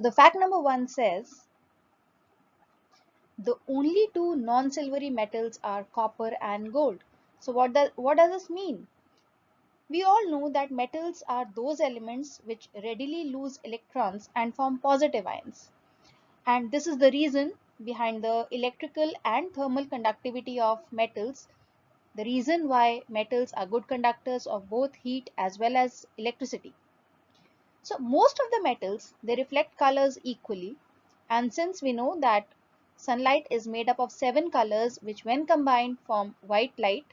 the fact number 1 says the only two non-silvery metals are copper and gold. So what does this mean? We all know that metals are those elements which readily lose electrons and form positive ions. And this is the reason behind the electrical and thermal conductivity of metals, the reason why metals are good conductors of both heat as well as electricity. So most of the metals, they reflect colors equally, and since we know that sunlight is made up of 7 colors which when combined form white light,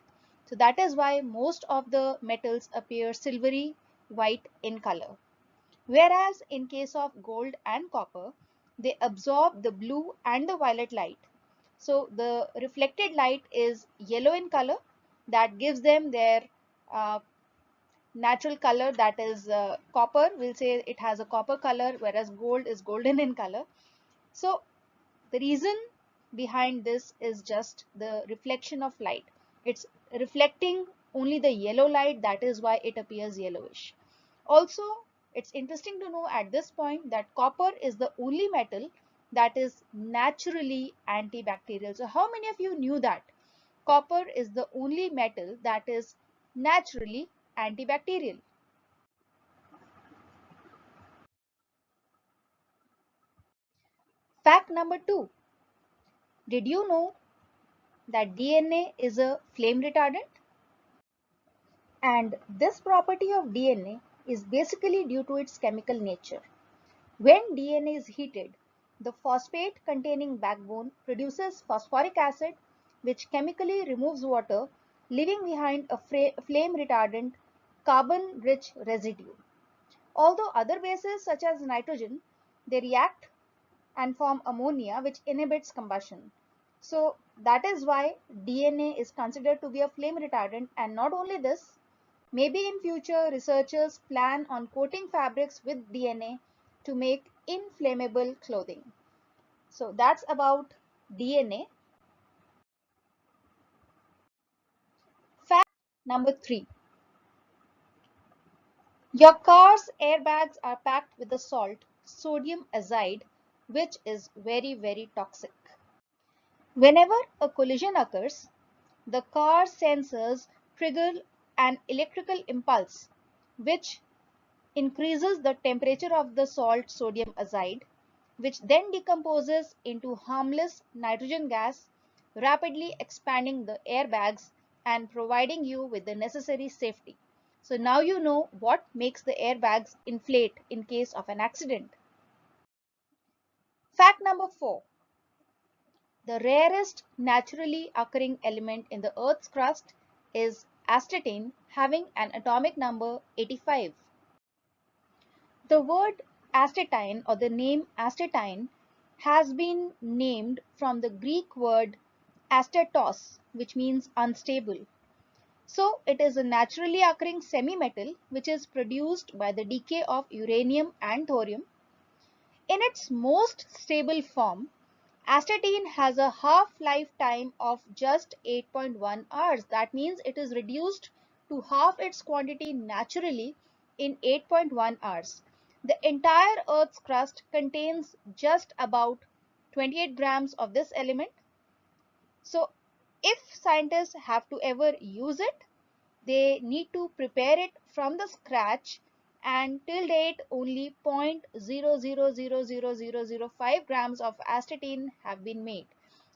so that is why most of the metals appear silvery white in color. Whereas in case of gold and copper, they absorb the blue and the violet light. So the reflected light is yellow in color, that gives them their uh, natural color, that is copper. We'll say it has a copper color, whereas gold is golden in color. So the reason behind this is just the reflection of light. It's reflecting only the yellow light, that is why it appears yellowish. Also, it's interesting to know at this point that copper is the only metal that is naturally antibacterial. So how many of you knew that copper is the only metal that is naturally antibacterial? Fact number 2. Did you know that DNA is a flame retardant? And this property of DNA is basically due to its chemical nature. When DNA is heated, the phosphate containing backbone produces phosphoric acid, which chemically removes water, leaving behind a flame retardant carbon rich residue. Although other bases such as nitrogen, they react and form ammonia, which inhibits combustion. So that is why DNA is considered to be a flame retardant. And not only this, maybe in future researchers plan on coating fabrics with DNA to make inflammable clothing. So that's about DNA. Fact number 3. Your car's airbags are packed with the salt sodium azide, which is very toxic. Whenever a collision occurs, the car's sensors trigger an electrical impulse which increases the temperature of the salt sodium azide, which then decomposes into harmless nitrogen gas, rapidly expanding the airbags and providing you with the necessary safety. So now you know what makes the airbags inflate in case of an accident. Fact number 4. The rarest naturally occurring element in the Earth's crust is astatine, having an atomic number 85. The word astatine or the name astatine has been named from the Greek word astatos, which means unstable. So it is a naturally occurring semi-metal which is produced by the decay of uranium and thorium. In its most stable form, astatine has a half-life time of just 8.1 hours. That means it is reduced to half its quantity naturally in 8.1 hours. The entire Earth's crust contains just about 28 grams of this element. So if scientists have to ever use it, they need to prepare it from the scratch, and till date only 0.000005 grams of astatine have been made.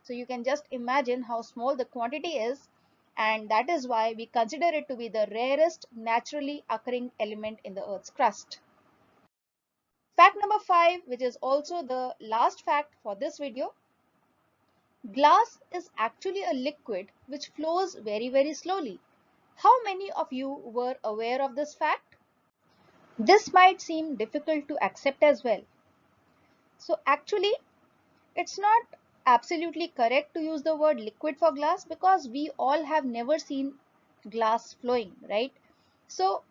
So you can just imagine how small the quantity is, and that is why we consider it to be the rarest naturally occurring element in the Earth's crust. Fact number 5, which is also the last fact for this video. Glass is actually a liquid which flows very slowly. How many of you were aware of this fact? This might seem difficult to accept as well. So actually, it's not absolutely correct to use the word liquid for glass, because we all have never seen glass flowing, right? So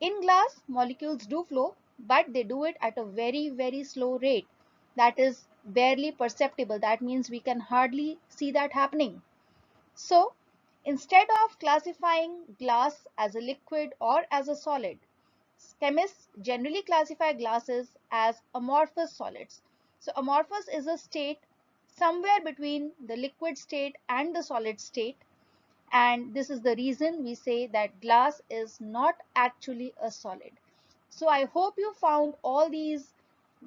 in glass, molecules do flow, but they do it at a very slow rate. That is barely perceptible. That means we can hardly see that happening. So instead of classifying glass as a liquid or as a solid, Chemists generally classify gases as amorphous solids. So amorphous is a state somewhere between the liquid state and the solid state, and this is the reason we say that glass is not actually a solid. So I hope you found all these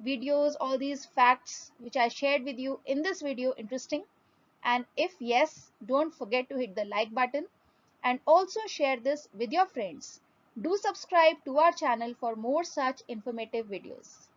videos, all these facts which I shared with you in this video interesting. And if yes, don't forget to hit the like button and also share this with your friends. Do subscribe to our channel for more such informative videos.